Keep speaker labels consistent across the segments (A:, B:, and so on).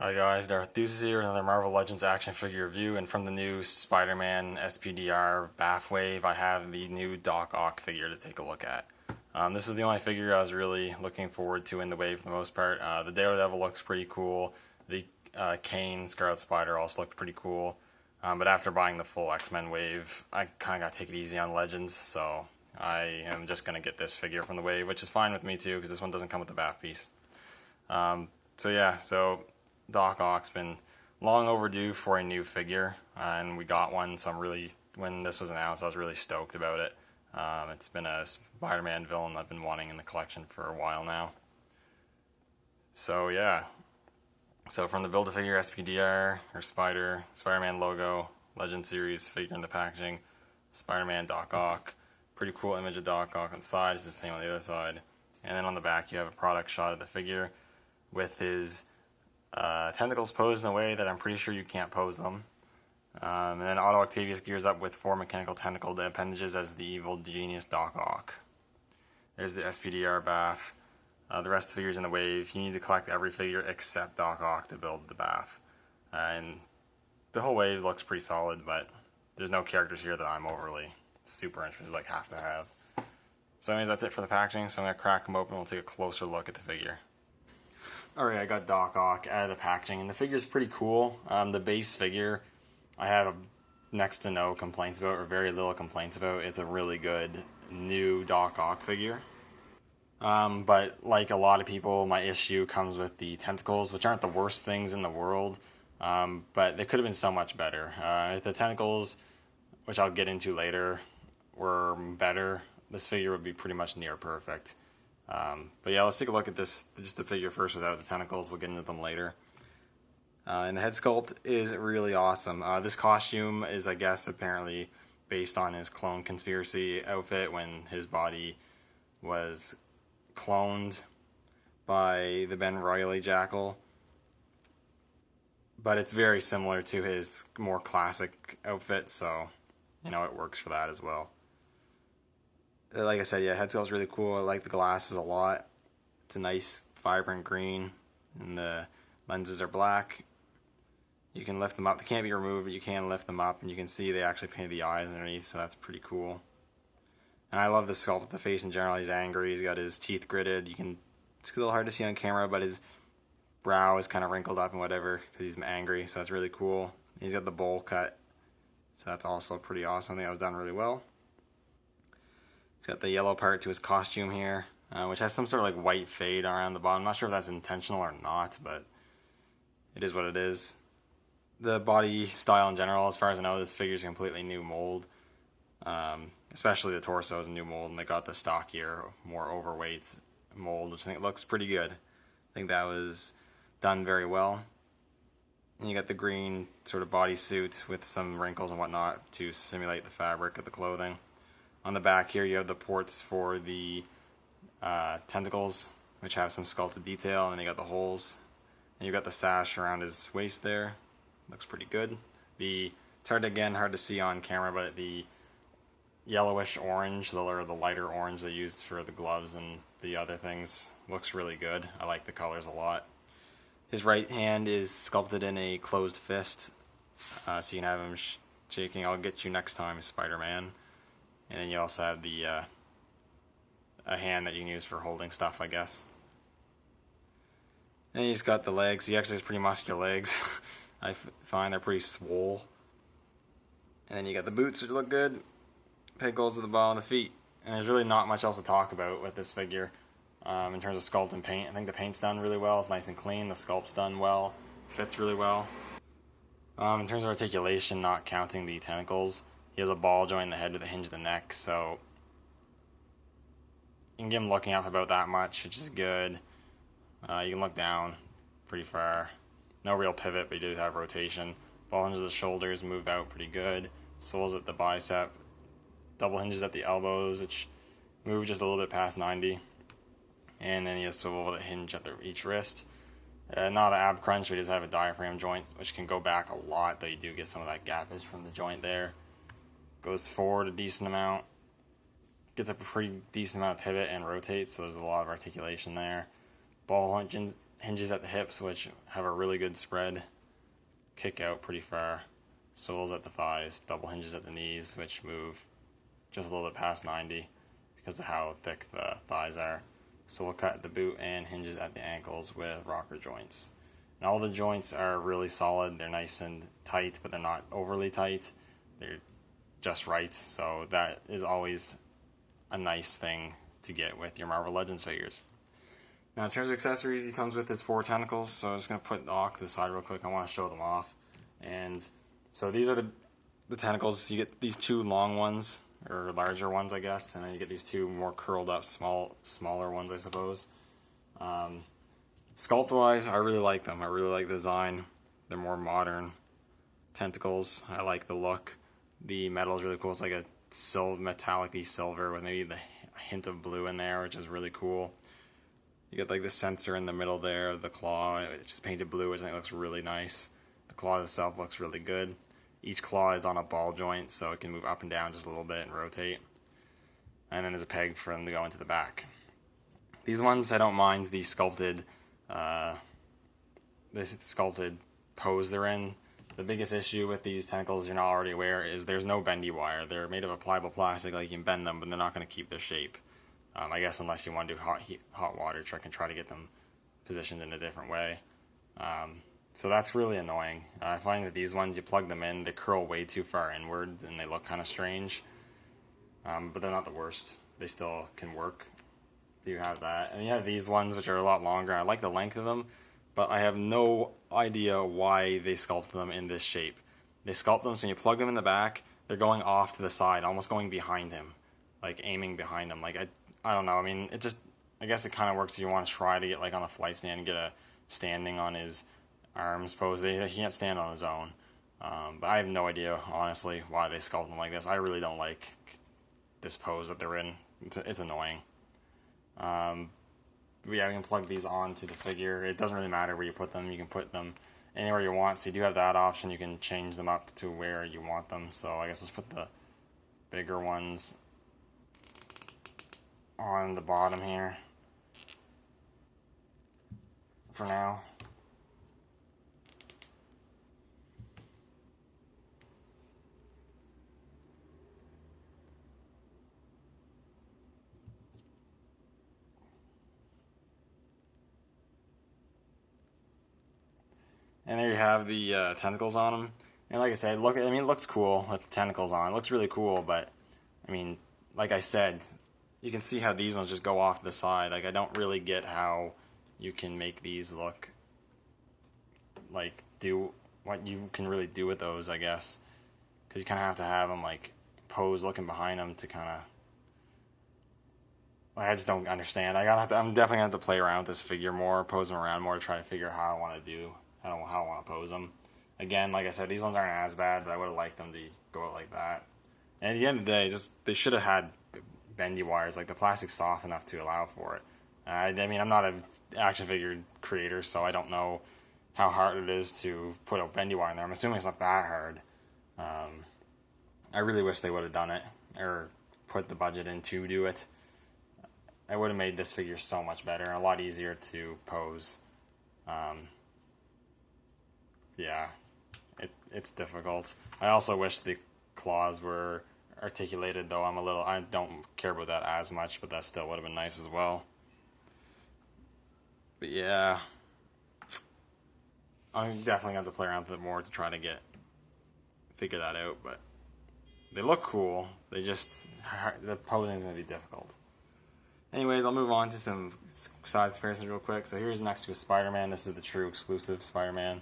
A: Hi guys, Darth Deuces here with another Marvel Legends action figure review, and from the new Spider-Man SPDR BAF wave, I have the new Doc Ock figure to take a look at. This is the only figure I was really looking forward to in the wave for the most part. The Daredevil looks pretty cool. The Kane Scarlet Spider also looked pretty cool. But after buying the full X-Men wave, I kind of got to take it easy on Legends, so I am just going to get this figure from the wave, which is fine with me too, because this one doesn't come with the BAF piece. So Doc Ock's been long overdue for a new figure, and we got one, so when this was announced, I was really stoked about it. It's been a Spider-Man villain I've been wanting in the collection for a while now. So yeah, so from the Build-A-Figure SPDR, or Spider-Man logo, Legend Series figure in the packaging, Spider-Man Doc Ock, pretty cool image of Doc Ock on the side, it's the same on the other side, and then on the back you have a product shot of the figure with his tentacles posed in a way that I'm pretty sure you can't pose them. And then Otto Octavius gears up with 4 mechanical tentacle appendages as the evil genius Doc Ock. There's the SPDR BAF. The rest of the figures in the wave, you need to collect every figure except Doc Ock to build the BAF. And the whole wave looks pretty solid, but there's no characters here that I'm overly super interested, like have to have. So anyways, that's it for the packaging, so I'm going to crack them open and we'll take a closer look at the figure. Alright, I got Doc Ock out of the packaging, and the figure's pretty cool. The base figure, I have next to no complaints about, or very little complaints about. It's a really good new Doc Ock figure. But like a lot of people, my issue comes with the tentacles, which aren't the worst things in the world, but they could have been so much better. If the tentacles, which I'll get into later, were better, this figure would be pretty much near perfect. But yeah, let's take a look at this, just the figure first without the tentacles. We'll get into them later. And the head sculpt is really awesome. This costume is, I guess, apparently based on his clone conspiracy outfit when his body was cloned by the Ben Reilly Jackal. But it's very similar to his more classic outfit, so, you know, it works for that as well. Like I said, yeah, head sculpt's really cool. I like the glasses a lot. It's a nice, vibrant green, and the lenses are black. You can lift them up. They can't be removed, but you can lift them up, and you can see they actually painted the eyes underneath, so that's pretty cool. And I love the sculpt of the face in general. He's angry. He's got his teeth gritted. It's a little hard to see on camera, but his brow is kind of wrinkled up and whatever because he's angry, so that's really cool. He's got the bowl cut, so that's also pretty awesome. I think that was done really well. He's got the yellow part to his costume here, which has some sort of like white fade around the bottom. I'm not sure if that's intentional or not, but it is what it is. The body style in general, as far as I know, this figure is a completely new mold. Especially the torso is a new mold, and they got the stockier, more overweight mold, which I think looks pretty good. I think that was done very well. And you got the green sort of bodysuit with some wrinkles and whatnot to simulate the fabric of the clothing. On the back here you have the ports for the tentacles, which have some sculpted detail, and then you got the holes. And you've got the sash around his waist there. Looks pretty good. It's hard to see on camera, but the yellowish orange, or the lighter orange they used for the gloves and the other things, looks really good. I like the colors a lot. His right hand is sculpted in a closed fist, so you can have him shaking, "I'll get you next time, Spider-Man." And then you also have a hand that you can use for holding stuff, I guess. And he's got the legs. He actually has pretty muscular legs. I find they're pretty swole. And then you got the boots, which look good. Peg holes at the bottom of the feet. And there's really not much else to talk about with this figure in terms of sculpt and paint. I think the paint's done really well. It's nice and clean. The sculpt's done well. Fits really well. In terms of articulation, not counting the tentacles, he has a ball joint in the head with a hinge of the neck, so you can get him looking up about that much, which is good. You can look down pretty far. No real pivot, but you do have rotation. Ball hinges at the shoulders, move out pretty good. Soles at the bicep. Double hinges at the elbows, which move just a little bit past 90. And then he has swivel with a hinge at each wrist. Not an ab crunch, but he does have a diaphragm joint, which can go back a lot, though you do get some of that gappage from the joint there. Goes forward a decent amount. Gets a pretty decent amount of pivot and rotates, so there's a lot of articulation there. Ball hinges at the hips, which have a really good spread, kick out pretty far. Soles at the thighs, double hinges at the knees, which move just a little bit past 90 because of how thick the thighs are. Sole cut at the boot and hinges at the ankles with rocker joints. And all the joints are really solid. They're nice and tight, but they're not overly tight. They're just right. So that is always a nice thing to get with your Marvel Legends figures. Now in terms of accessories, he comes with his 4 tentacles. So I'm just going to put the Ock to the side real quick. I want to show them off. And so these are the tentacles. You get these 2 long ones, or larger ones, I guess, and then you get these 2 more curled up, smaller ones, I suppose. Sculpt-wise, I really like them. I really like the design. They're more modern tentacles. I like the look. The metal is really cool. It's like a metallic-y silver with maybe a hint of blue in there, which is really cool. You get like the sensor in the middle there of the claw. It's just painted blue, which I think looks really nice. The claw itself looks really good. Each claw is on a ball joint, so it can move up and down just a little bit and rotate. And then there's a peg for them to go into the back. These ones, I don't mind the sculpted pose they're in. The biggest issue with these tentacles, you're not already aware, is there's no bendy wire. They're made of a pliable plastic, like you can bend them, but they're not going to keep their shape. I guess unless you want to do hot water trick and try to get them positioned in a different way. So that's really annoying. I find that these ones, you plug them in, they curl way too far inwards and they look kind of strange. But they're not the worst. They still can work. You have that. And you have these ones, which are a lot longer. I like the length of them, but I have no idea why they sculpt them in this shape. They sculpt them so when you plug them in the back, they're going off to the side, almost going behind him, like aiming behind him. Like I don't know. I mean, it just, I guess it kind of works if you want to try to get like on a flight stand and get a standing on his arms pose. He can't stand on his own. But I have no idea, honestly, why they sculpt them like this. I really don't like this pose that they're in. It's annoying. But yeah, we can plug these onto the figure. It doesn't really matter where you put them. You can put them anywhere you want. So you do have that option. You can change them up to where you want them. So I guess let's put the bigger ones on the bottom here for now. And there you have the tentacles on them. And like I said, it looks cool with the tentacles on. It looks really cool, but I mean, like I said, you can see how these ones just go off the side. Like, I don't really get how you can make these look like do what you can really do with those, I guess. Because you kind of have to have them like pose looking behind them to kind of. I just don't understand. I'm definitely gonna have to play around with this figure more, pose them around more to try to figure out how I want to do. How I want to pose them. Again, like I said, these ones aren't as bad, but I would have liked them to go out like that. And at the end of the day, they should have had bendy wires. Like, the plastic's soft enough to allow for it. I mean, I'm not an action figure creator, so I don't know how hard it is to put a bendy wire in there. I'm assuming it's not that hard. I really wish they would have done it, or put the budget in to do it. I would have made this figure so much better and a lot easier to pose. Yeah, it's difficult. I also wish the claws were articulated, though. I don't care about that as much, but that still would have been nice as well. But yeah, I'm definitely going to play around with it more to try to figure that out, but they look cool. The posing is going to be difficult. Anyways, I'll move on to some size comparisons real quick. So here's next to a Spider-Man. This is the true exclusive Spider-Man.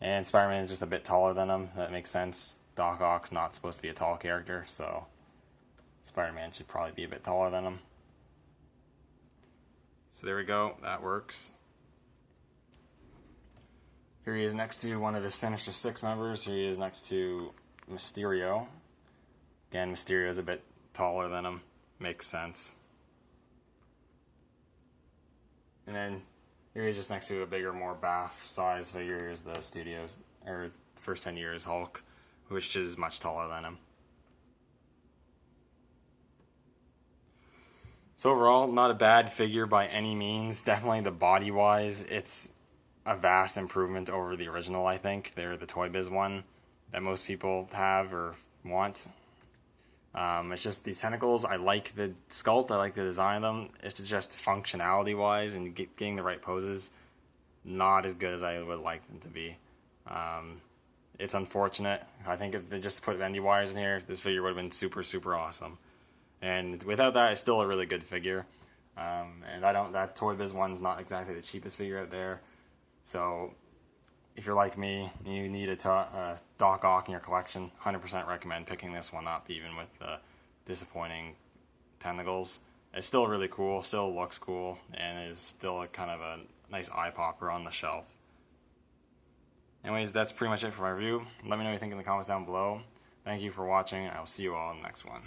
A: And Spider-Man is just a bit taller than him. That makes sense. Doc Ock's not supposed to be a tall character, so Spider-Man should probably be a bit taller than him. So there we go. That works. Here he is next to one of his Sinister Six members. Here he is next to Mysterio. Again, Mysterio is a bit taller than him. Makes sense. And then here he's just next to a bigger, more BAF size figure. Here's the Studios, or first 10 years Hulk, which is much taller than him. So overall, not a bad figure by any means. Definitely the body-wise, it's a vast improvement over the original, I think. They're the Toy Biz one that most people have or want. It's just these tentacles, I like the sculpt, I like the design of them. It's just functionality-wise and getting the right poses, not as good as I would like them to be. It's unfortunate. I think if they just put bendy wires in here, this figure would have been super, super awesome. And without that, it's still a really good figure. And that Toy Biz one's not exactly the cheapest figure out there. So if you're like me, you need a Doc Ock in your collection, 100% recommend picking this one up, even with the disappointing tentacles. It's still really cool, still looks cool, and is still kind of a nice eye popper on the shelf. Anyways, that's pretty much it for my review. Let me know what you think in the comments down below. Thank you for watching, and I'll see you all in the next one.